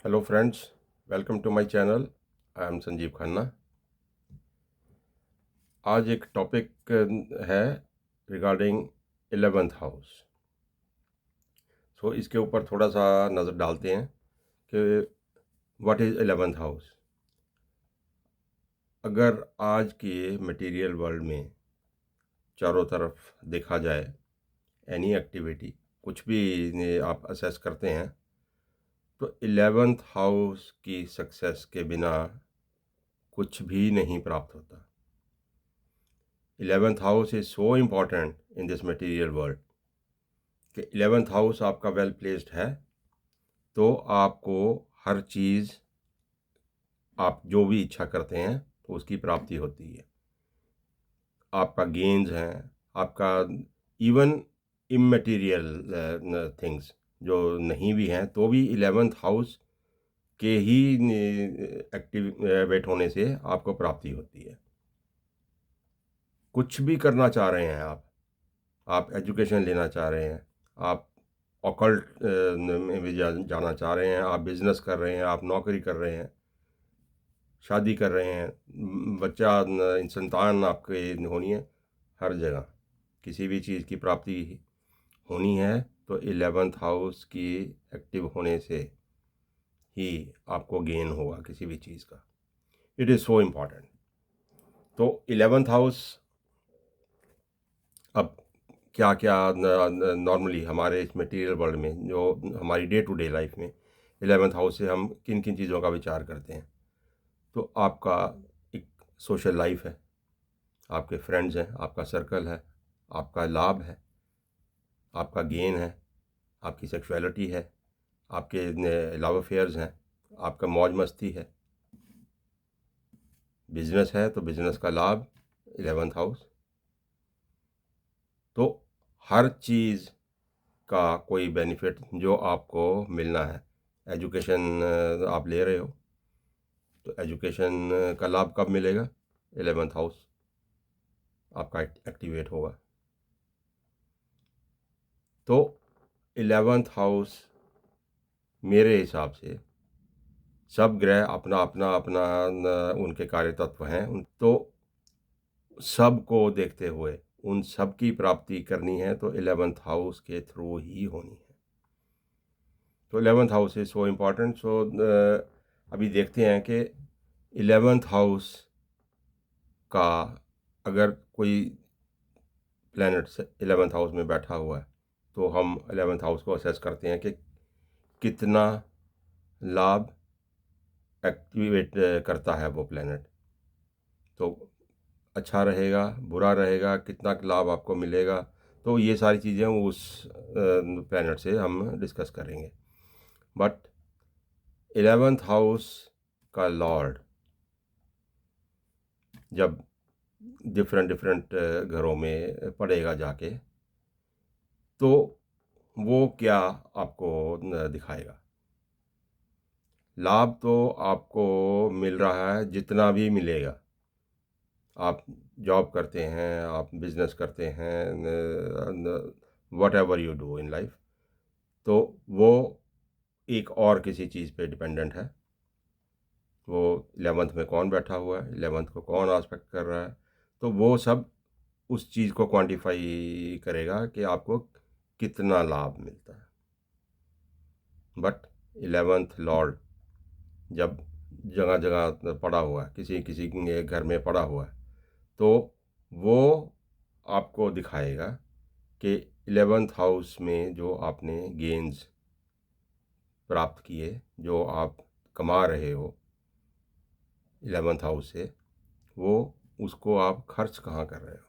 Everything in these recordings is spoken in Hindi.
Hello friends, welcome to my channel. I am Sanjeev Khanna. आज एक टॉपिक है रिगार्डिंग 11th हाउस। इसके ऊपर थोड़ा सा नज़र डालते हैं कि व्हाट इज़ 11th हाउस। अगर आज के मटेरियल वर्ल्ड में चारों तरफ देखा जाए, एनी एक्टिविटी कुछ भी आप असेस करते हैं तो 11th हाउस की सक्सेस के बिना कुछ भी नहीं प्राप्त होता। 11th house is so important in this material world कि 11th हाउस आपका वेल प्लेस्ड है तो आपको हर चीज़, आप जो भी इच्छा करते हैं तो उसकी प्राप्ति होती है। आपका गेन्स हैं, आपका इवन इमटेरियल थिंग्स जो नहीं भी हैं तो भी 11th हाउस के ही एक्टिवेट होने से आपको प्राप्ति होती है। कुछ भी करना चाह रहे हैं आप एजुकेशन लेना चाह रहे हैं, आप ऑकल्ट में भी जाना चाह रहे हैं, आप बिज़नेस कर रहे हैं, आप नौकरी कर रहे हैं, शादी कर रहे हैं, बच्चा संतान आपके होनी है, हर जगह किसी भी चीज़ की प्राप्ति होनी है तो 11th हाउस की एक्टिव होने से ही आपको गेन होगा किसी भी चीज़ का। It is so important. तो 11th हाउस, अब क्या क्या नॉर्मली हमारे इस मटेरियल वर्ल्ड में जो हमारी डे टू डे लाइफ में 11th हाउस से हम किन किन चीज़ों का विचार करते हैं। तो आपका एक सोशल लाइफ है, आपके फ्रेंड्स हैं, आपका सर्कल है, आपका लाभ है, आपका गेन है, आपकी सेक्सुअलिटी है, आपके लव अफेयर्स हैं, आपका मौज मस्ती है, बिजनेस है तो बिजनेस का लाभ 11th हाउस। तो हर चीज़ का कोई बेनिफिट जो आपको मिलना है। एजुकेशन आप ले रहे हो तो एजुकेशन का लाभ कब मिलेगा? 11th हाउस आपका एक्टिवेट होगा। तो 11th हाउस मेरे हिसाब से सब ग्रह अपना अपना अपना उनके कार्य तत्व हैं, उन तो सब को देखते हुए उन सब की प्राप्ति करनी है तो 11th हाउस के थ्रू ही होनी है। तो 11th house is so important. अभी देखते हैं कि 11th हाउस का अगर कोई प्लैनेट 11th हाउस में बैठा हुआ है तो हम 11th हाउस को असेस करते हैं कि कितना लाभ एक्टिवेट करता है वो प्लैनेट। तो अच्छा रहेगा, बुरा रहेगा, कितना लाभ आपको मिलेगा, तो ये सारी चीज़ें उस प्लैनेट से हम डिस्कस करेंगे। बट 11th हाउस का लॉर्ड जब डिफरेंट डिफरेंट घरों में पड़ेगा जाके तो वो क्या आपको दिखाएगा? लाभ तो आपको मिल रहा है, जितना भी मिलेगा। आप जॉब करते हैं, आप बिजनेस करते हैं, what ever you do in life, तो वो एक और किसी चीज़ पे डिपेंडेंट है। वो 11th में कौन बैठा हुआ है, 11th को कौन आस्पेक्ट कर रहा है, तो वो सब उस चीज़ को क्वांटिफाई करेगा कि आपको कितना लाभ मिलता है। बट 11th लॉर्ड जब जगह जगह पड़ा हुआ है, किसी किसी के घर में पड़ा हुआ है, तो वो आपको दिखाएगा कि 11th हाउस में जो आपने गेन्स प्राप्त किए, जो आप कमा रहे हो 11th हाउस से, वो उसको आप खर्च कहाँ कर रहे हो?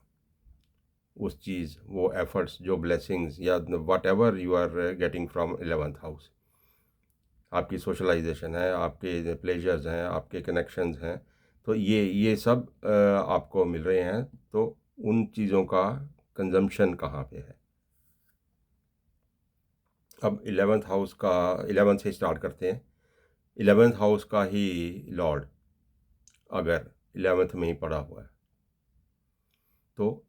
उस चीज़, वो एफर्ट्स, जो ब्लेसिंग्स या whatever you are getting from 11th house, आपकी सोशलाइजेशन है, आपके प्लेजर्स हैं, आपके कनेक्शंस हैं, तो ये सब आपको मिल रहे हैं। तो उन चीज़ों का कंजम्पशन कहाँ पे है? अब 11th हाउस का, 11th से स्टार्ट करते हैं। 11th हाउस का ही लॉर्ड अगर 11th में ही पड़ा हुआ है तो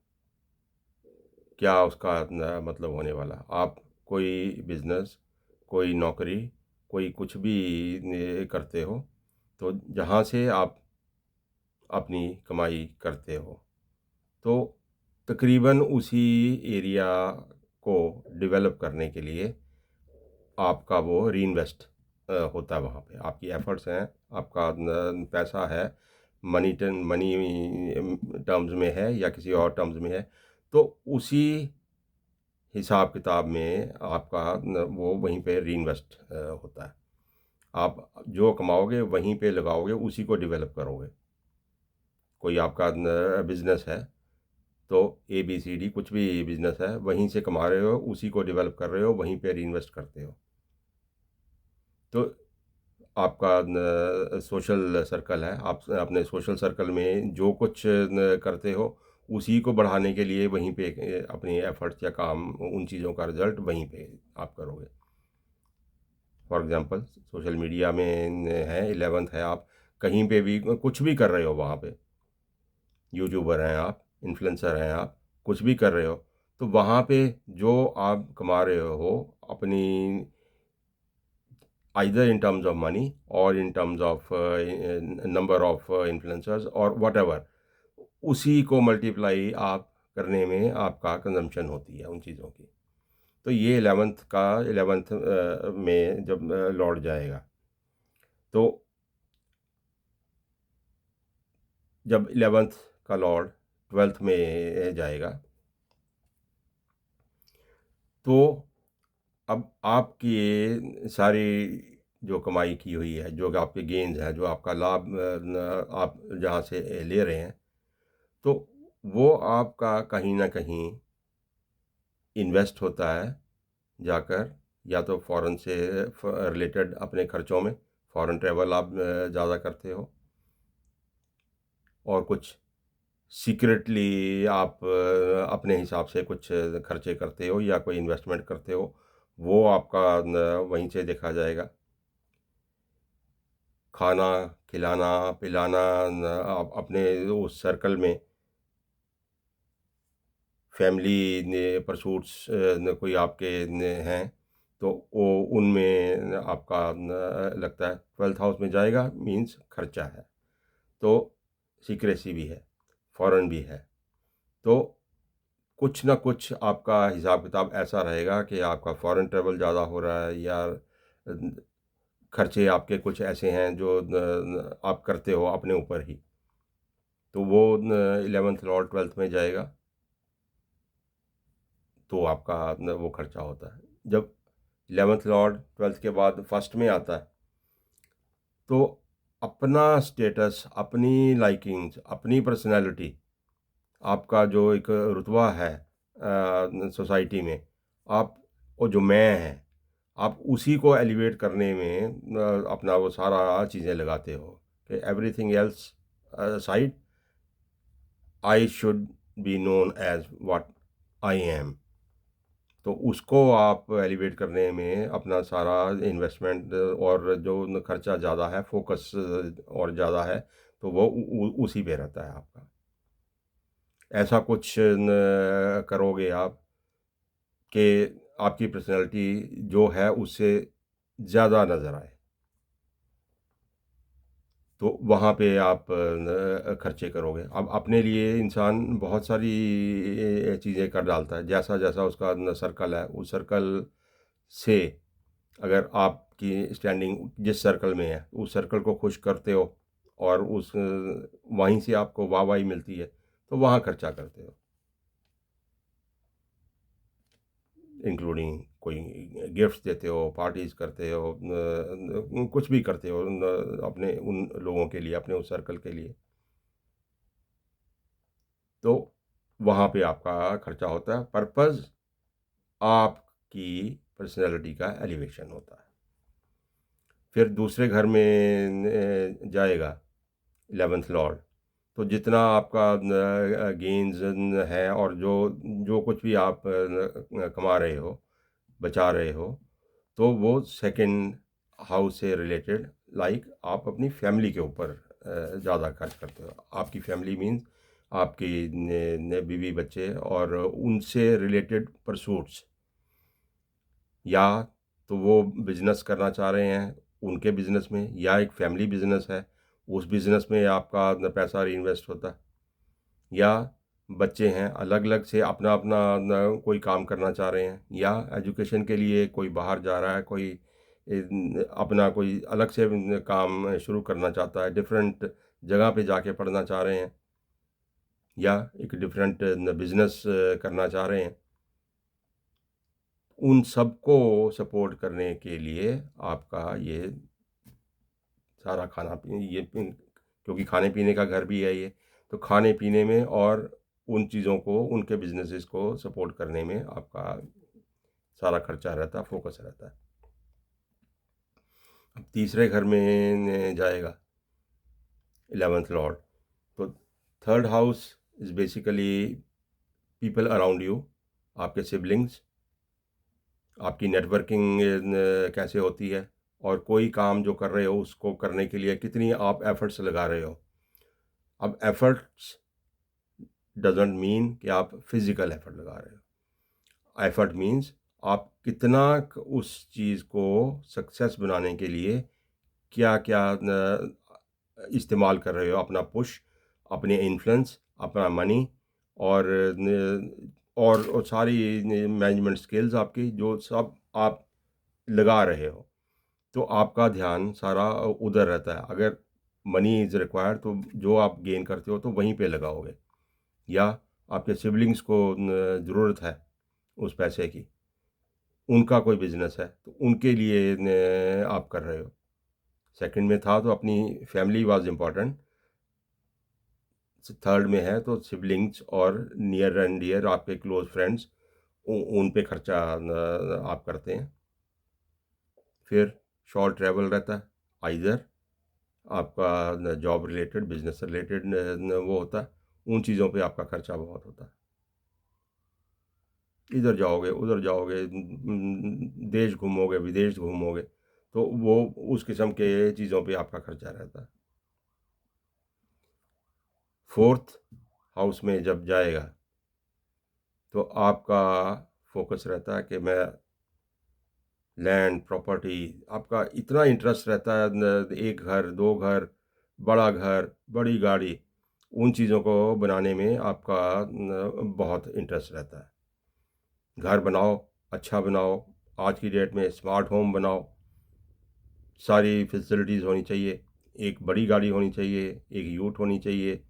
क्या उसका मतलब होने वाला? आप कोई बिजनेस, कोई नौकरी, कोई कुछ भी करते हो, तो जहाँ से आप अपनी कमाई करते हो, तो तकरीबन उसी एरिया को डेवलप करने के लिए आपका वो रीइन्वेस्ट होता है वहाँ पे। आपकी एफ़र्ट्स हैं, आपका पैसा है, मनी टर्म्स में है या किसी और टर्म्स में है, तो उसी हिसाब किताब में आपका वो वहीं पे रीइन्वेस्ट होता है। आप जो कमाओगे वहीं पे लगाओगे, उसी को डेवलप करोगे। कोई आपका बिज़नेस है, तो ABCD कुछ भी बिज़नेस है, वहीं से कमा रहे हो, उसी को डेवलप कर रहे हो, वहीं पे रीइन्वेस्ट करते हो। तो आपका सोशल सर्कल है, आप अपने सोशल सर्कल में जो कुछ करते हो, उसी को बढ़ाने के लिए वहीं पे अपनी एफ़र्ट्स या काम, उन चीज़ों का रिज़ल्ट वहीं पे आप करोगे। फॉर एग्ज़ाम्पल सोशल मीडिया में है, 11th है, आप कहीं पे भी कुछ भी कर रहे हो वहाँ पे, यूट्यूबर हैं आप, इन्फ्लुएंसर हैं आप, कुछ भी कर रहे हो, तो वहाँ पे जो आप कमा रहे हो अपनी, either in terms of money or in terms of number of influencers or whatever, उसी को मल्टीप्लाई आप करने में आपका कंजम्पशन होती है उन चीज़ों की। तो ये 11th में जब लौट जाएगा, तो जब 11th का लॉर्ड 12th में जाएगा, तो अब आपकी ये सारी जो कमाई की हुई है, जो कि आपके गेन्स हैं, जो आपका लाभ आप जहाँ से ले रहे हैं, तो वो आपका कहीं न कहीं इन्वेस्ट होता है जाकर, या तो फ़ॉरेन से रिलेटेड अपने खर्चों में, फ़ॉरेन ट्रैवल आप ज़्यादा करते हो, और कुछ सीक्रेटली आप अपने हिसाब से कुछ खर्चे करते हो या कोई इन्वेस्टमेंट करते हो, वो आपका वहीं से देखा जाएगा। खाना, खिलाना, पिलाना, आप अपने उस सर्कल में फैमिली ने परसूट्स न कोई आपके न हैं, तो वो उनमें आपका न लगता है। 12th हाउस में जाएगा मीन्स खर्चा है, तो सीक्रेसी भी है, फ़ॉरेन भी है, तो कुछ ना कुछ आपका हिसाब किताब ऐसा रहेगा कि आपका फ़ॉरेन ट्रैवल ज़्यादा हो रहा है, या खर्चे आपके कुछ ऐसे हैं जो आप करते हो अपने ऊपर ही, तो वो 11th लॉर्ड 12th में जाएगा, तो आपका वो खर्चा होता है। जब 11th लॉर्ड 12th के बाद फर्स्ट में आता है, तो अपना स्टेटस, अपनी लाइकिंग्स, अपनी पर्सनैलिटी, आपका जो एक रुतबा है सोसाइटी में, आप वो जो मैं है, आप उसी को एलिवेट करने में अपना वो सारा चीज़ें लगाते हो कि everything else side, I should be known as what I am. तो उसको आप एलिवेट करने में अपना सारा इन्वेस्टमेंट और जो खर्चा ज़्यादा है, फोकस और ज़्यादा है, तो वो उसी पे रहता है आपका। ऐसा कुछ करोगे आप कि आपकी पर्सनैलिटी जो है उससे ज़्यादा नज़र आए, तो वहाँ पे आप खर्चे करोगे। अब अपने लिए इंसान बहुत सारी चीज़ें कर डालता है, जैसा-जैसा उसका सर्कल है, उस सर्कल से अगर आपकी स्टैंडिंग जिस सर्कल में है, उस सर्कल को खुश करते हो और उस वहीं से आपको वाहवाही मिलती है, तो वहाँ खर्चा करते हो। इंक्लूडिंग कोई गिफ्ट्स देते हो, पार्टीज़ करते हो, कुछ भी करते हो अपने उन लोगों के लिए, अपने उस सर्कल के लिए, तो वहाँ पे आपका खर्चा होता है। पर्पज़ आपकी पर्सनैलिटी का एलिवेशन होता है। फिर दूसरे घर में जाएगा 11th लॉर्ड, तो जितना आपका गेन्स है और जो जो कुछ भी आप कमा रहे हो, बचा रहे हो, तो वो सेकंड हाउस से रिलेटेड, लाइक आप अपनी फैमिली के ऊपर ज़्यादा खर्च करते हो। आपकी फैमिली मीन्स आपकी बीवी बच्चे और उनसे रिलेटेड परसूट्स, या तो वो बिज़नेस करना चाह रहे हैं उनके बिज़नेस में, या एक फैमिली बिज़नेस है उस बिज़नेस में आपका पैसा रीइन्वेस्ट होता है, या बच्चे हैं अलग अलग से अपना अपना कोई काम करना चाह रहे हैं, या एजुकेशन के लिए कोई बाहर जा रहा है, कोई अपना कोई अलग से काम शुरू करना चाहता है, डिफरेंट जगह पे जाके पढ़ना चाह रहे हैं, या एक डिफरेंट बिजनेस करना चाह रहे हैं। उन सबको सपोर्ट करने के लिए आपका ये सारा खाना पीने क्योंकि खाने पीने का घर भी है ये, तो खाने पीने में और उन चीज़ों को उनके बिजनेसेस को सपोर्ट करने में आपका सारा खर्चा रहता है, फोकस रहता है। अब तीसरे घर में जाएगा 11th लॉर्ड, तो third house is basically people around you, आपके सिबलिंग्स, आपकी नेटवर्किंग कैसे होती है, और कोई काम जो कर रहे हो उसको करने के लिए कितनी आप एफर्ट्स लगा रहे हो। अब एफर्ट्स डजेंट मीन कि आप फिजिकल एफर्ट लगा रहे हो। एफर्ट मीन्स आप कितना उस चीज़ को सक्सेस बनाने के लिए क्या क्या इस्तेमाल कर रहे हो, अपना पुश, अपने इन्फ्लुएंस, अपना मनी, और और सारी मैनेजमेंट स्किल्स आपकी जो सब आप लगा रहे हो, तो आपका ध्यान सारा उधर रहता है। अगर मनी इज़ रिक्वायर्ड तो जो आप गेन करते हो तो वहीं पे लगाओगे, या आपके सिबलिंग्स को ज़रूरत है उस पैसे की, उनका कोई बिजनेस है तो उनके लिए आप कर रहे हो। सेकंड में था तो अपनी फैमिली वाज इम्पोर्टेंट, थर्ड में है तो सिबलिंग्स और नियर एंड डियर आपके क्लोज फ्रेंड्स, उन पे खर्चा आप करते हैं। फिर शॉर्ट ट्रैवल रहता है, आइदर आपका जॉब रिलेटेड बिजनेस रिलेटेड वो होता है, उन चीज़ों पे आपका खर्चा बहुत होता है। इधर जाओगे उधर जाओगे, देश घूमोगे विदेश घूमोगे, तो वो उस किस्म के चीज़ों पे आपका खर्चा रहता है। फोर्थ हाउस में जब जाएगा तो आपका फोकस रहता है कि मैं लैंड प्रॉपर्टी, आपका इतना इंटरेस्ट रहता है एक घर दो घर, बड़ा घर बड़ी गाड़ी, उन चीज़ों को बनाने में आपका बहुत इंटरेस्ट रहता है। घर बनाओ, अच्छा बनाओ, आज की डेट में स्मार्ट होम बनाओ, सारी फैसिलिटीज़ होनी चाहिए, एक बड़ी गाड़ी होनी चाहिए, एक यूट होनी चाहिए,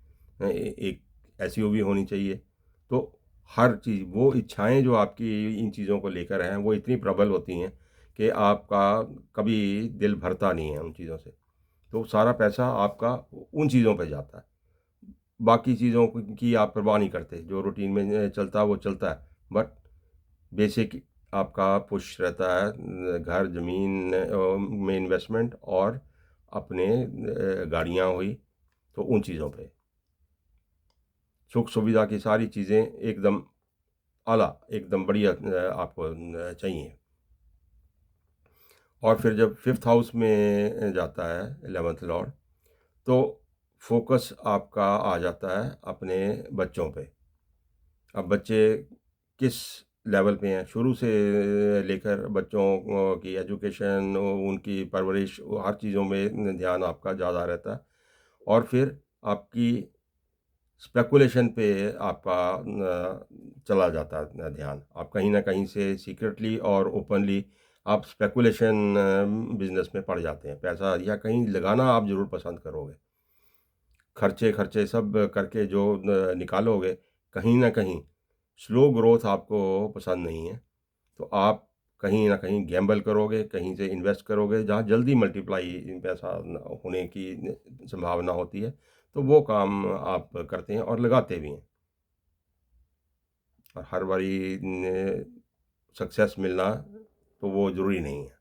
एक एसयूवी होनी चाहिए। तो हर चीज़ वो इच्छाएं जो आपकी इन चीज़ों को लेकर हैं वो इतनी प्रबल होती हैं कि आपका कभी दिल भरता नहीं है उन चीज़ों से, तो सारा पैसा आपका उन चीज़ों पे जाता है। बाकी चीज़ों की आप परवाह नहीं करते, जो रूटीन में चलता है वो चलता है, बट बेसिक आपका पुश रहता है घर ज़मीन में इन्वेस्टमेंट, और अपने गाड़ियाँ हुई तो उन चीज़ों पे सुख सुविधा की सारी चीज़ें एकदम आला एकदम बढ़िया आपको चाहिए। और फिर जब फिफ्थ हाउस में जाता है 11th लॉर्ड, तो फोकस आपका आ जाता है अपने बच्चों पे। अब बच्चे किस लेवल पे हैं, शुरू से लेकर बच्चों की एजुकेशन, उनकी परवरिश, हर चीज़ों में ध्यान आपका ज़्यादा रहता है। और फिर आपकी स्पेकुलेशन पे आपका चला जाता है ध्यान, आप कहीं ना कहीं से सीक्रेटली और ओपनली आप स्पेकुलेशन बिजनेस में पड़ जाते हैं, पैसा या कहीं लगाना आप ज़रूर पसंद करोगे, खर्चे खर्चे सब करके जो निकालोगे, कहीं ना कहीं स्लो ग्रोथ आपको पसंद नहीं है, तो आप कहीं ना कहीं गैम्बल करोगे, कहीं से इन्वेस्ट करोगे जहाँ जल्दी मल्टीप्लाई पैसा होने की संभावना होती है, तो वो काम आप करते हैं और लगाते भी हैं, और हर बारी सक्सेस मिलना तो वो ज़रूरी नहीं है।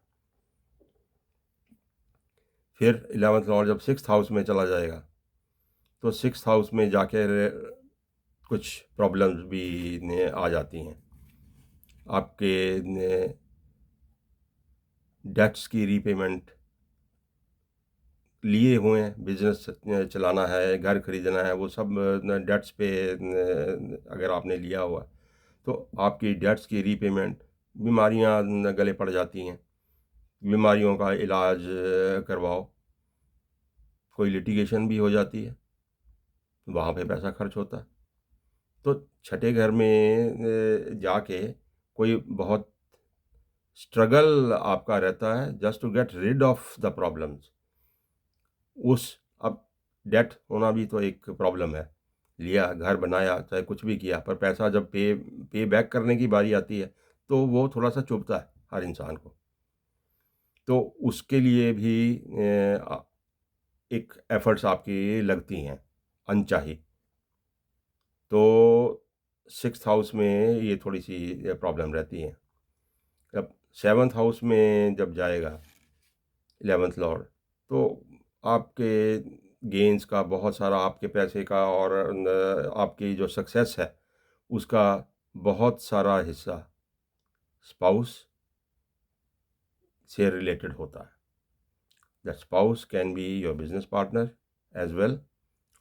फिर 11th लॉर्ड जब 6th हाउस में चला जाएगा तो 6th हाउस में जाकर कुछ प्रॉब्लम्स भी आ जाती हैं, आपके डेट्स की रीपेमेंट, लिए हुए हैं, बिजनेस चलाना है, घर खरीदना है, वो सब डेट्स पे अगर आपने लिया हुआ तो आपकी डेट्स की रीपेमेंट, बीमारियां गले पड़ जाती हैं, बीमारियों का इलाज करवाओ, कोई लिटिगेशन भी हो जाती है, वहाँ पे पैसा खर्च होता है। तो छठे घर में जाके कोई बहुत स्ट्रगल आपका रहता है just to get rid of the problems. उस अब डेट होना भी तो एक प्रॉब्लम है। लिया, घर बनाया, चाहे कुछ भी किया, पर पैसा जब पे बैक करने की बारी आती है तो वो थोड़ा सा चुभता है हर इंसान को। तो उसके लिए भी एक एफर्ट्स आपकी लगती हैं अनचाही। तो सिक्स्थ हाउस में ये थोड़ी सी प्रॉब्लम रहती है। अब सेवन्थ हाउस में जब जाएगा 11th लॉर्ड, तो आपके गेन्स का बहुत सारा, आपके पैसे का और आपकी जो सक्सेस है उसका बहुत सारा हिस्सा स्पाउस से रिलेटेड होता है। That spouse can be your business partner as well,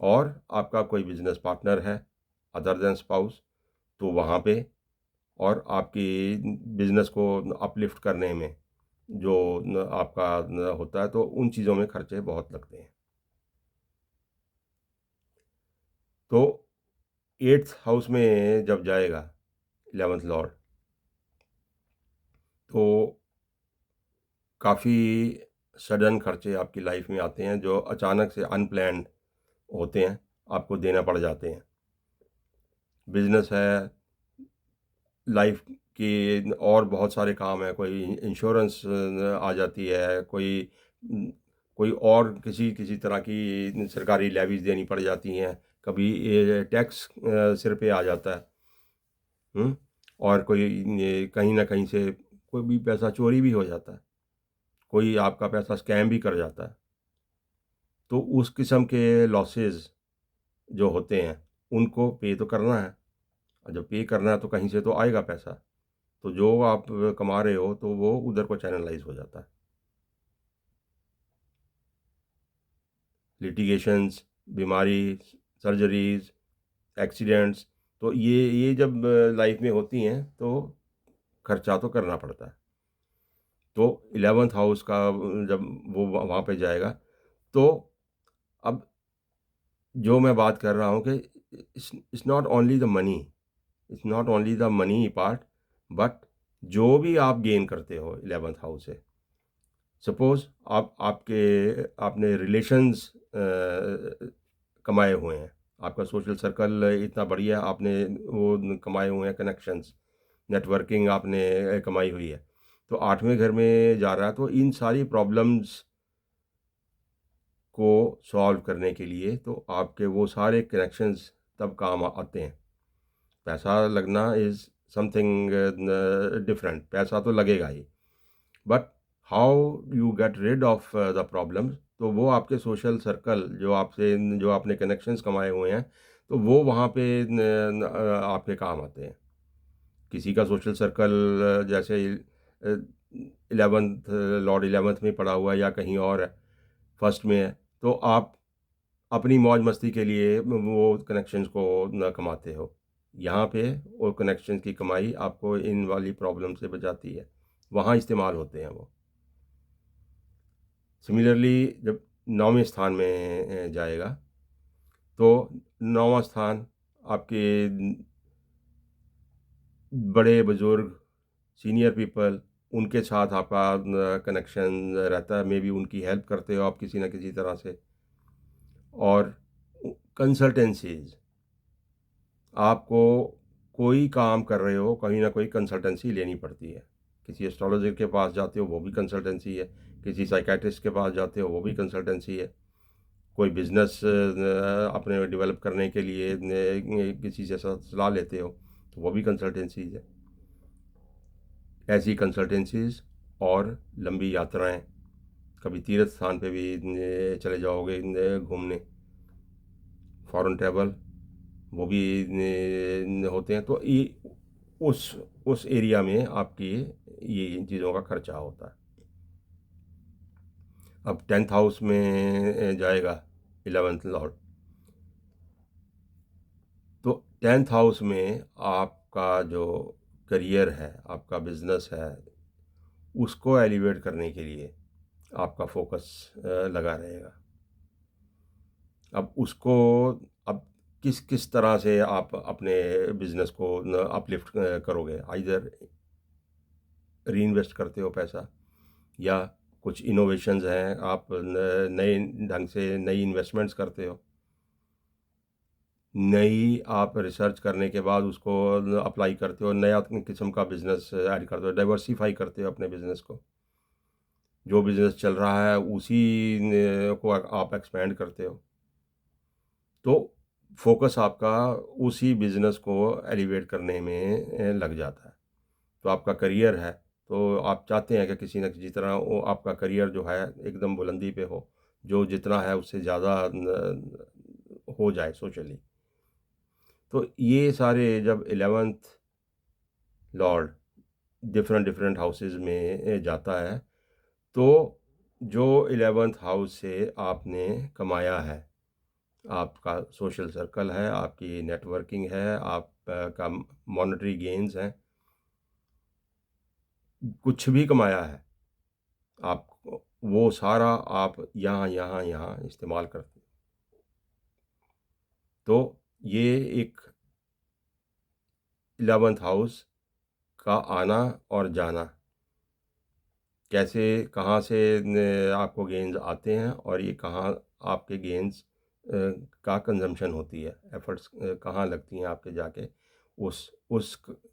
और आपका कोई बिजनेस पार्टनर है अदर देन स्पाउस, तो वहाँ पे और आपकी बिजनेस को अपलिफ्ट करने में जो आपका होता है, तो उन चीज़ों में खर्चे बहुत लगते हैं। तो एट्थ हाउस में जब जाएगा 11th लॉर्ड, तो काफ़ी सडन खर्चे आपकी लाइफ में आते हैं जो अचानक से अनप्लैन्ड होते हैं, आपको देना पड़ जाते हैं। बिजनेस है, लाइफ की और बहुत सारे काम है, कोई इंश्योरेंस आ जाती है, कोई और किसी किसी तरह की सरकारी लेवीज देनी पड़ जाती हैं, कभी टैक्स सिर पे आ जाता है। और कोई कहीं ना कहीं से कोई भी पैसा चोरी भी हो जाता है, कोई आपका पैसा स्कैम भी कर जाता है। तो उस किस्म के लॉसेस जो होते हैं उनको पे तो करना है, और जब पे करना है तो कहीं से तो आएगा पैसा, तो जो आप कमा रहे हो तो वो उधर को चैनलाइज हो जाता है। लिटिगेशंस, बीमारी, सर्जरीज, एक्सीडेंट्स, तो ये जब लाइफ में होती हैं तो खर्चा तो करना पड़ता है। तो 11th हाउस का जब वो वहाँ पे जाएगा, तो अब जो मैं बात कर रहा हूँ कि it's not only the money, it's not only the money part, but जो भी आप गेन करते हो 11th हाउस से, सपोज आपने रिलेशंस कमाए हुए हैं, आपका सोशल सर्कल इतना बढ़िया, आपने वो कमाए हुए हैं कनेक्शंस, नेटवर्किंग आपने कमाई हुई है, तो आठवें घर में जा रहा है, तो इन सारी प्रॉब्लम्स को सॉल्व करने के लिए तो आपके वो सारे कनेक्शंस तब काम आते हैं। पैसा लगना इज़ समथिंग डिफरेंट, पैसा तो लगेगा ही, but how you get rid of the problems, तो वो आपके सोशल सर्कल जो आपने कनेक्शंस कमाए हुए हैं, तो वो वहाँ पे आपके काम आते हैं। किसी का सोशल सर्कल जैसे 11th लॉर्ड 11th में पड़ा हुआ है या कहीं और है, फर्स्ट में है, तो आप अपनी मौज मस्ती के लिए वो कनेक्शंस को न कमाते हो। यहाँ पे वो कनेक्शन की कमाई आपको इन वाली प्रॉब्लम से बचाती है, वहाँ इस्तेमाल होते हैं वो। सिमिलरली जब नौवें स्थान में जाएगा, तो नौवां स्थान आपके बड़े बुजुर्ग, सीनियर पीपल, उनके साथ आपका कनेक्शन रहता है, मे बी उनकी हेल्प करते हो आप किसी न किसी तरह से। और कंसल्टेंसीज, आपको कोई काम कर रहे हो, कहीं ना कोई कंसल्टेंसी लेनी पड़ती है। किसी एस्ट्रोलॉजर के पास जाते हो, वो भी कंसल्टेंसी है। किसी साइकेट्रिस्ट के पास जाते हो, वो भी कंसल्टेंसी है। कोई बिजनेस अपने डेवलप करने के लिए किसी से सलाह लेते हो, तो वो भी कंसल्टेंसीज है। ऐसी कंसल्टेंसीज और लंबी यात्राएं, कभी तीर्थ स्थान पे भी चले जाओगे घूमने, फॉरेन ट्रैवल, वो भी होते हैं। तो ये उस एरिया में आपकी ये इन चीज़ों का खर्चा होता है। अब 10th हाउस में जाएगा 11th लॉर्ड, तो 10th हाउस में आपका जो करियर है, आपका बिजनेस है, उसको एलिवेट करने के लिए आपका फोकस लगा रहेगा। अब उसको अब किस किस तरह से आप अपने बिजनेस को अपलिफ्ट करोगे, आइदर री इन्वेस्ट करते हो पैसा, या कुछ इनोवेशंस हैं, आप नए ढंग से नई इन्वेस्टमेंट्स करते हो, नई आप रिसर्च करने के बाद उसको अप्लाई करते हो, नया किस्म का बिजनेस ऐड करते हो, डाइवर्सिफाई करते हो अपने बिजनेस को, जो बिजनेस चल रहा है उसी को आप एक्सपेंड करते हो। तो फोकस आपका उसी बिजनेस को एलिवेट करने में लग जाता है। तो आपका करियर है, तो आप चाहते हैं कि किसी न किसी तरह वो आपका करियर जो है एकदम बुलंदी पे हो, जो जितना है उससे ज़्यादा हो जाए सोशली। तो ये सारे जब 11th Lord different different houses में जाता है, तो जो 11th हाउस से आपने कमाया है, आपका सोशल सर्कल है, आपकी नेटवर्किंग है, आपका मॉनेटरी गेन्स हैं, कुछ भी कमाया है आप, वो सारा आप यहाँ यहाँ यहाँ इस्तेमाल करते हैं। तो ये एक 11th हाउस का आना और जाना, कैसे कहाँ से आपको गेन्स आते हैं और ये कहाँ आपके गेन्स का कंजम्पशन होती है, एफर्ट्स कहाँ लगती हैं आपके जाके, उस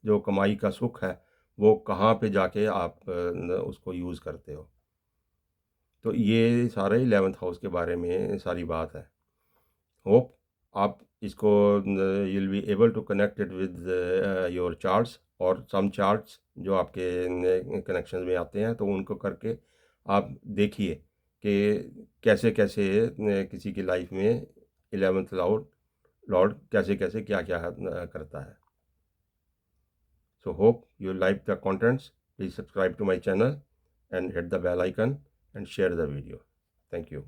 जो कमाई का सुख है वो कहाँ पे जाके आप उसको यूज़ करते हो। तो ये सारे 11th हाउस के बारे में सारी बात है। होप आप इसको you'll be able to connect it with your charts और सम चार्ट्स जो आपके कनेक्शन में आते हैं, तो उनको करके आप देखिए कि कैसे कैसे किसी की लाइफ में 11th लॉर्ड लॉर्ड कैसे कैसे क्या क्या करता है। So hope you like the contents. Please subscribe to my channel and hit the bell icon and share the video. Thank you.